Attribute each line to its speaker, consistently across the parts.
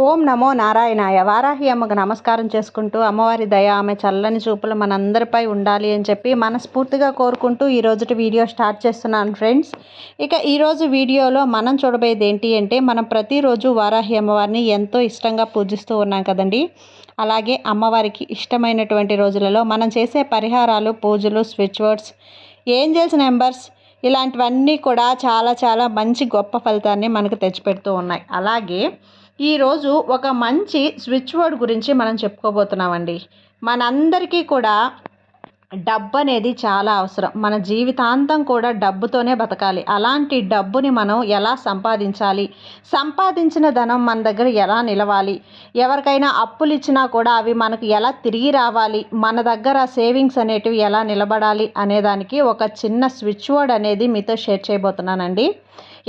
Speaker 1: ఓం నమో నారాయణాయ. వారాహి అమ్మకు నమస్కారం చేసుకుంటూ అమ్మవారి దయ ఆమె చల్లని చూపులు మనందరిపై ఉండాలి అని చెప్పి మనస్ఫూర్తిగా కోరుకుంటూ ఈరోజుటి వీడియో స్టార్ట్ చేస్తున్నాను ఫ్రెండ్స్. ఇక ఈరోజు వీడియోలో మనం చూడబోయేది ఏంటి అంటే, మనం ప్రతిరోజు వారాహి అమ్మవారిని ఎంతో ఇష్టంగా పూజిస్తూ ఉన్నాం కదండి. అలాగే అమ్మవారికి ఇష్టమైనటువంటి రోజులలో మనం చేసే పరిహారాలు, పూజలు, స్విచ్ వర్డ్స్, ఏంజల్స్ నెంబర్స్ ఇలాంటివన్నీ కూడా చాలా చాలా మంచి గొప్ప ఫలితాన్ని మనకు తెచ్చిపెడుతూ ఉన్నాయి. అలాగే ఈరోజు ఒక మంచి స్విచ్ వర్డ్ గురించి మనం చెప్పుకోబోతున్నామండి. మనందరికీ కూడా డబ్బు అనేది చాలా అవసరం. మన జీవితాంతం కూడా డబ్బుతోనే బతకాలి. అలాంటి డబ్బుని మనం ఎలా సంపాదించాలి, సంపాదించిన ధనం మన దగ్గర ఎలా నిలవాలి, ఎవరికైనా అప్పులు ఇచ్చినా కూడా అవి మనకు ఎలా తిరిగి రావాలి, మన దగ్గర సేవింగ్స్ అనేటివి ఎలా నిలబడాలి అనేదానికి ఒక చిన్న స్విచ్ వర్డ్ అనేది మీతో షేర్ చేయబోతున్నానండి.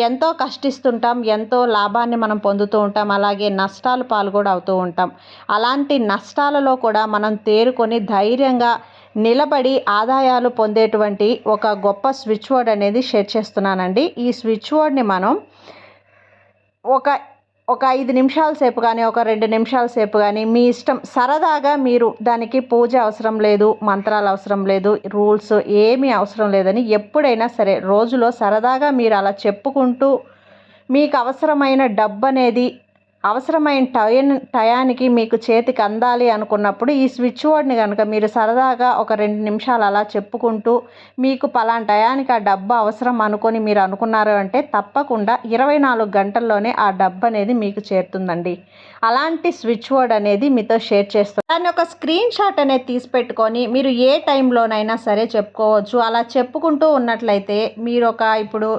Speaker 1: ఎంతో కష్టిస్తుంటాం, ఎంతో లాభాన్ని మనం పొందుతూ ఉంటాం, అలాగే నష్టాలు పాలు కూడా అవుతూ ఉంటాం. అలాంటి నష్టాలలో కూడా మనం తేరుకొని ధైర్యంగా నిలబడి ఆదాయాలు పొందేటువంటి ఒక గొప్ప స్విచ్ వర్డ్ అనేది షేర్ చేస్తున్నానండి. ఈ స్విచ్ వర్డ్ని మనం ఒక 5 నిమిషాల సేపు కానీ, ఒక 2 నిమిషాల సేపు కానీ మీ ఇష్టం, సరదాగా మీరు దానికి పూజ అవసరం లేదు, మంత్రాలు అవసరం లేదు, రూల్స్ ఏమీ అవసరం లేదని ఎప్పుడైనా సరే రోజులో సరదాగా మీరు అలా చెప్పుకుంటూ మీకు అవసరమైన డబ్బు అనేది అవసరమైన టయానికి మీకు చేతికి అందాలి అనుకున్నప్పుడు ఈ స్విచ్ వర్డ్ని కనుక మీరు సరదాగా ఒక 2 నిమిషాలు అలా చెప్పుకుంటూ మీకు పలానా టయానికి ఆ డబ్బు అవసరం అనుకొని మీరు అనుకున్నారు అంటే తప్పకుండా 24 గంటల్లోనే ఆ డబ్బు అనేది మీకు చేరుతుందండి. అలాంటి స్విచ్ వర్డ్ అనేది మీతో షేర్ చేస్తాను. దాన్ని ఒక స్క్రీన్ షాట్ అనేది తీసి పెట్టుకొని మీరు ఏ టైంలోనైనా సరే చెప్పుకోవచ్చు. అలా చెప్పుకుంటూ ఉన్నట్లయితే మీరు ఇప్పుడు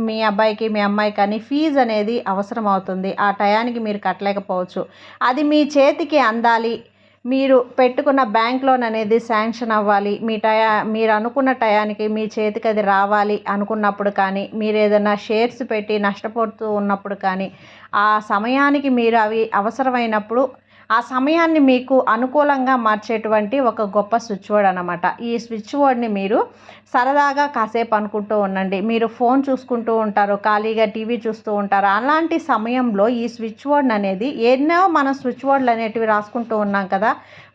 Speaker 1: మీ అబ్బాయికి, మీ అమ్మాయికి కానీ ఫీజు అనేది అవసరం అవుతుంది. ఆ టయానికి మీరు కట్టలేకపోవచ్చు. అది మీ చేతికి అందాలి, మీరు పెట్టుకున్న బ్యాంక్ లోన్ అనేది శాంక్షన్ అవ్వాలి, మీరు అనుకున్న టయానికి మీ చేతికి అది రావాలి అనుకున్నప్పుడు కానీ, మీరు ఏదైనా షేర్స్ పెట్టి నష్టపోతూ ఉన్నప్పుడు కానీ, ఆ సమయానికి మీరు అవి అవసరమైనప్పుడు ఆ సమయాన్ని మీకు అనుకూలంగా మార్చేటువంటి ఒక గొప్ప స్విచ్ వర్డ్ అన్నమాట. ఈ స్విచ్ వర్డ్ని మీరు సరదాగా కాసేపు అనుకుంటూ ఉండండి. మీరు ఫోన్ చూసుకుంటూ ఉంటారు, ఖాళీగా టీవీ చూస్తూ ఉంటారు. అలాంటి సమయంలో ఈ స్విచ్ వర్డ్ అనేది ఎన్నో మనం స్విచ్ వర్డ్లు అనేటివి రాసుకుంటూ ఉన్నాం కదా.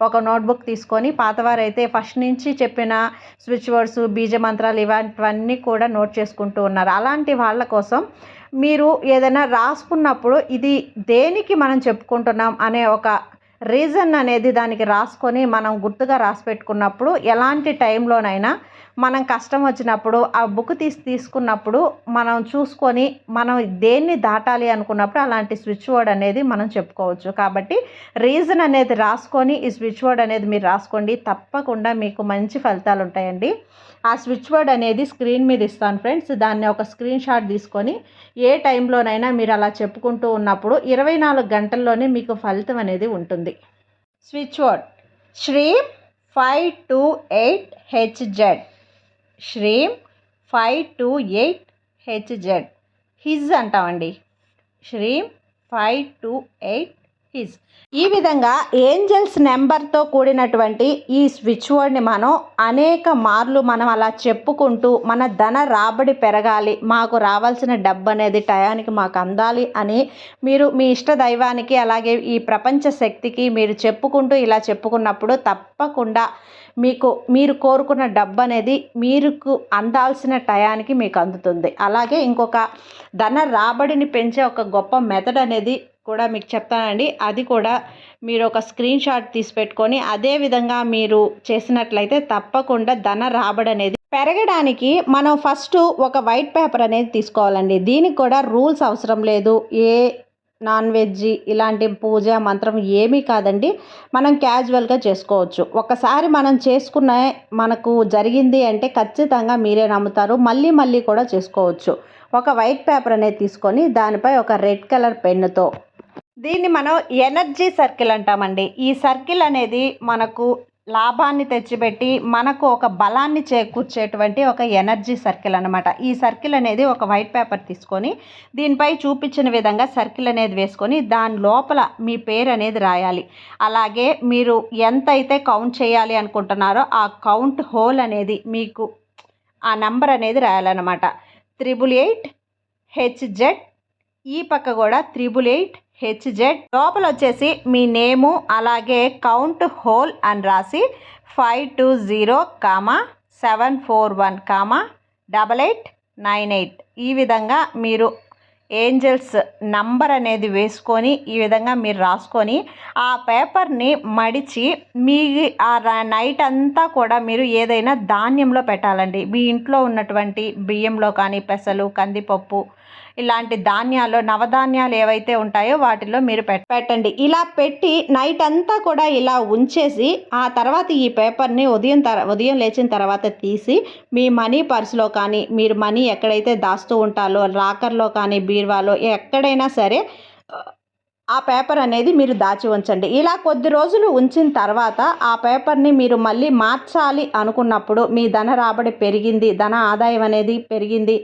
Speaker 1: ఒక నోట్బుక్ తీసుకొని పాతవారైతే ఫస్ట్ నుంచి చెప్పిన స్విచ్ వర్డ్స్, బీజ మంత్రాలు ఇలాంటివన్నీ కూడా నోట్ చేసుకుంటూ ఉన్నారు. అలాంటి వాళ్ళ కోసం మీరు ఏదైనా రాసుకున్నప్పుడు ఇది దేనికి మనం చెప్పుకుంటున్నాం అనే ఒక రీజన్ అనేది దానికి రాసుకొని మనం గుర్తుగా రాసి పెట్టుకున్నప్పుడు ఎలాంటి టైంలోనైనా మనం కష్టం వచ్చినప్పుడు ఆ బుక్ తీసుకున్నప్పుడు మనం చూసుకొని మనం దేన్ని దాటాలి అనుకున్నప్పుడు అలాంటి స్విచ్ వర్డ్ అనేది మనం చెప్పుకోవచ్చు. కాబట్టి రీజన్ అనేది రాసుకొని ఈ స్విచ్ వర్డ్ అనేది మీరు రాసుకోండి. తప్పకుండా మీకు మంచి ఫలితాలు ఉంటాయండి. ఆ స్విచ్ వర్డ్ అనేది స్క్రీన్ మీద ఇస్తాను ఫ్రెండ్స్. దాన్ని ఒక స్క్రీన్ షాట్ తీసుకొని ఏ టైంలోనైనా మీరు అలా చెప్పుకుంటూ ఉన్నప్పుడు 24 గంటల్లోనే మీకు ఫలితం అనేది ఉంటుంది. స్విచ్ వర్డ్ శ్రీం 528HZ. శ్రీం 528HZ. హిజ్ అంటామండి. శ్రీం 528 హిజ్. ఈ విధంగా ఏంజల్స్ నెంబర్తో కూడినటువంటి ఈ స్విచ్ వర్డ్ని మనం అనేక మార్లు మనం అలా చెప్పుకుంటూ మన ధన రాబడి పెరగాలి, మాకు రావాల్సిన డబ్బు అనేది టయానికి మాకు అందాలి అని మీరు మీ ఇష్ట దైవానికి అలాగే ఈ ప్రపంచ శక్తికి మీరు చెప్పుకుంటూ ఇలా చెప్పుకున్నప్పుడు తప్పకుండా మీరు కోరుకున్న డబ్బు అనేది మీకు అందాల్సిన టయానికి మీకు అందుతుంది. అలాగే ఇంకొక ధన రాబడిని పెంచే ఒక గొప్ప మెథడ్ అనేది కూడా మీకు చెప్తానండి. అది కూడా మీరు ఒక స్క్రీన్ షాట్ తీసి పెట్టుకొని అదే విధంగా మీరు చేసినట్లయితే తప్పకుండా ధన రాబడి అనేది పెరగడానికి మనం ఫస్ట్ ఒక వైట్ పేపర్ అనేది తీసుకోవాలండి. దీనికి కూడా రూల్స్ అవసరం లేదు. నాన్ వెజ్ ఇలాంటి పూజ మంత్రం ఏమీ కాదండి. మనం క్యాజువల్గా చేసుకోవచ్చు. ఒకసారి మనం మనకు జరిగింది అంటే ఖచ్చితంగా మీరే నమ్ముతారు. మళ్ళీ కూడా చేసుకోవచ్చు. ఒక వైట్ పేపర్ అనేది తీసుకొని దానిపై ఒక రెడ్ కలర్ పెన్నుతో దీన్ని మనం ఎనర్జీ సర్కిల్ అంటామండి. ఈ సర్కిల్ అనేది మనకు లాభాన్ని తెచ్చిపెట్టి మనకు ఒక బలాన్ని చేకూర్చేటువంటి ఒక ఎనర్జీ సర్కిల్ అన్నమాట. ఈ సర్కిల్ అనేది ఒక వైట్ పేపర్ తీసుకొని దీనిపై చూపించిన విధంగా సర్కిల్ అనేది వేసుకొని దాని లోపల మీ పేరు అనేది రాయాలి. అలాగే మీరు ఎంత అయితే కౌంట్ చేయాలి అనుకుంటున్నారో ఆ కౌంట్ హోల్ అనేది మీకు ఆ నెంబర్ అనేది రాయాలన్నమాట. 888HZ. ఈ పక్క కూడా 888 హెచ్జెడ్ లోపల వచ్చేసి మీ నేము అలాగే కౌంట్ హోల్ అని రాసి 520, 741, 8898 ఈ విధంగా మీరు ఏంజల్స్ నంబర్ అనేది వేసుకొని ఈ విధంగా మీరు రాసుకొని ఆ పేపర్ని మడిచి మీ నైట్ అంతా కూడా మీరు ఏదైనా ధాన్యంలో పెట్టాలండి. మీ ఇంట్లో ఉన్నటువంటి బియ్యంలో కానీ పెసలు, కందిపప్పు ఇలాంటి ధాన్యాలు నవధాన్యాలు ఏవైతే ఉంటాయో వాటిలో మీరు పెట్టండి. ఇలా పెట్టి నైట్ అంతా కూడా ఇలా ఉంచేసి ఆ తర్వాత ఈ పేపర్ని ఉదయం లేచిన తర్వాత తీసి మీ మనీ పర్సులో కానీ మీరు మనీ ఎక్కడైతే దాస్తూ ఉంటారో లాకర్లో కానీ బీరువాలో ఎక్కడైనా సరే ఆ పేపర్ అనేది మీరు దాచి ఉంచండి. ఇలా కొద్ది రోజులు ఉంచిన తర్వాత ఆ పేపర్ని మీరు మళ్ళీ మార్చాలి అనుకున్నప్పుడు మీ ధన రాబడి పెరిగింది, ధన ఆదాయం అనేది పెరిగింది,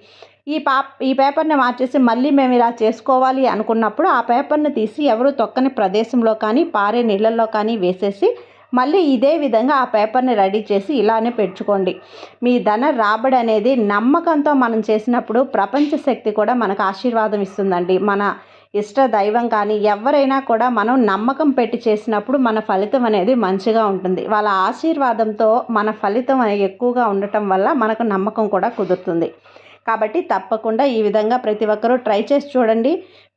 Speaker 1: ఈ పేపర్ని మార్చేసి మళ్ళీ మేము ఇలా చేసుకోవాలి అనుకున్నప్పుడు ఆ పేపర్ని తీసి ఎవరు తొక్కని ప్రదేశంలో కానీ పారే నీళ్ళల్లో కానీ వేసేసి మళ్ళీ ఇదే విధంగా ఆ పేపర్ని రెడీ చేసి ఇలానే పెట్టుకోండి. మీ ధన రాబడి అనేది నమ్మకంతో మనం చేసినప్పుడు ప్రపంచ శక్తి కూడా మనకు ఆశీర్వాదం ఇస్తుందండి. మన ఇష్ట దైవం కానీ ఎవరైనా కూడా మనం నమ్మకం పెట్టి చేసినప్పుడు మన ఫలితం అనేది మంచిగా ఉంటుంది. వాళ్ళ ఆశీర్వాదంతో మన ఫలితం ఎక్కువగా ఉండటం వల్ల మనకు నమ్మకం కూడా కుదురుతుంది. కాబట్టి తప్పకుండా ఈ విధంగా ప్రతి ఒక్కరూ ట్రై చేసి చూడండి.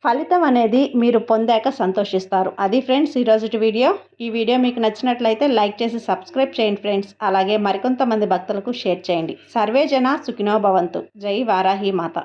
Speaker 1: ఫలితం అనేది మీరు పొందాక సంతోషిస్తారు. అది ఫ్రెండ్స్ ఈరోజుటి వీడియో. ఈ వీడియో మీకు నచ్చినట్లయితే లైక్ చేసి సబ్స్క్రైబ్ చేయండి ఫ్రెండ్స్. అలాగే మరికొంతమంది భక్తులకు షేర్ చేయండి. సర్వే జన సుఖినో భవంతు. జై వారాహి మాత.